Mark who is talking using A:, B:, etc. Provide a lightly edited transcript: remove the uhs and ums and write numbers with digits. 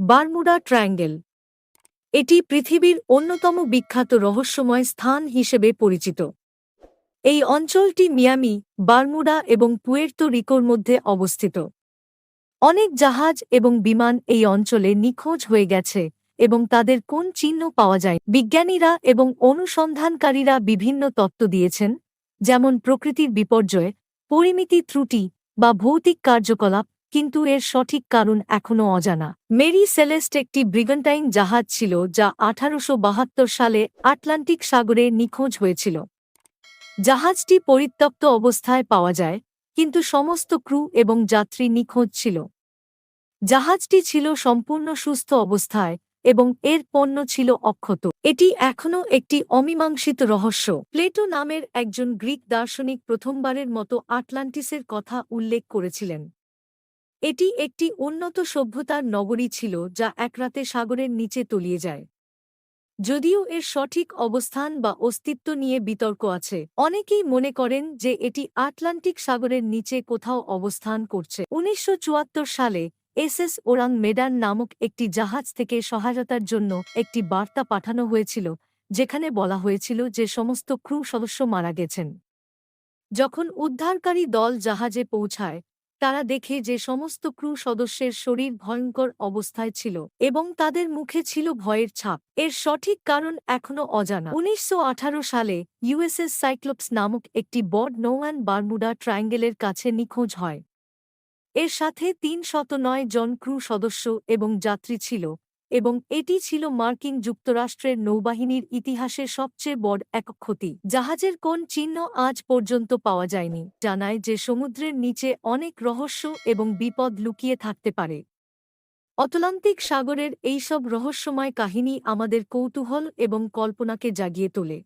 A: Bermuda triangle এটি পৃথিবীর অন্যতম বিখ্যাত রহস্যময় স্থান হিসেবে পরিচিত। এই অঞ্চলটি মিয়ামি, বারমুডা এবং পুয়ের্তো রিকোর মধ্যে অবস্থিত। অনেক জাহাজ এবং বিমান এই অঞ্চলে নিখোঁজ হয়ে গেছে এবং তাদের কোন চিহ্ন পাওয়া যায়। বিজ্ঞানীরা এবং অনুসন্ধানকারীরা বিভিন্ন তত্ত্ব দিয়েছেন, যেমন প্রকৃতির বিপর্যয়, পরিমিতি ত্রুটি বা ভৌতিক কার্যকলাপ, কিন্তু এর সঠিক কারণ এখনও অজানা। মেরি সেলেস্ট একটি ব্রিগেন্টাইন জাহাজ ছিল যা 1872 সালে আটলান্টিক সাগরে নিখোঁজ হয়েছিল। জাহাজটি পরিত্যক্ত অবস্থায় পাওয়া যায়, কিন্তু সমস্ত ক্রু এবং যাত্রী নিখোঁজ ছিল। জাহাজটি ছিল সম্পূর্ণ সুস্থ অবস্থায় এবং এর পণ্য ছিল অক্ষত। এটি এখনও একটি অমীমাংসিত রহস্য। প্লেটো নামের একজন গ্রিক দার্শনিক প্রথমবারের মতো আটলান্টিসের কথা উল্লেখ করেছিলেন। এটি একটি উন্নত সভ্যতার নগরী ছিল যা একরাতে সাগরের নিচে তলিয়ে যায়। যদিও এর সঠিক অবস্থান বা অস্তিত্ব নিয়ে বিতর্ক আছে, অনেকেই মনে করেন যে এটি আটলান্টিক সাগরের নিচে কোথাও অবস্থান করছে। 1974 সালে এসএস ওরাং মেডান নামক একটি জাহাজ থেকে সহায়তার জন্য একটি বার্তা পাঠানো হয়েছিল, যেখানে বলা হয়েছিল যে সমস্ত ক্রু সদস্য মারা গেছেন। যখন উদ্ধারকারী দল জাহাজে পৌঁছায়, তারা দেখে যে সমস্ত ক্রু সদস্যের শরীর ভয়ঙ্কর অবস্থায় ছিল এবং তাদের মুখে ছিল ভয়ের ছাপ। এর সঠিক কারণ এখনও অজানা। 1918 সালে ইউএসএস সাইক্লোপস নামক একটি বড় নৌযান বারমুডা ট্রায়াঙ্গেলের কাছে নিখোঁজ হয়। এর সাথে 309 জন ক্রু সদস্য এবং যাত্রী ছিল, এবং এটি ছিল মার্কিন যুক্তরাষ্ট্রের নৌবাহিনীর ইতিহাসে সবচেয়ে বড় একক ক্ষতি। জাহাজের কোন চিহ্ন আজ পর্যন্ত পাওয়া যায়নি, জানায় যে সমুদ্রের নিচে অনেক রহস্য এবং বিপদ লুকিয়ে থাকতে পারে। আটলান্টিক সাগরের এইসব রহস্যময় কাহিনী আমাদের কৌতূহল এবং কল্পনাকে জাগিয়ে তোলে।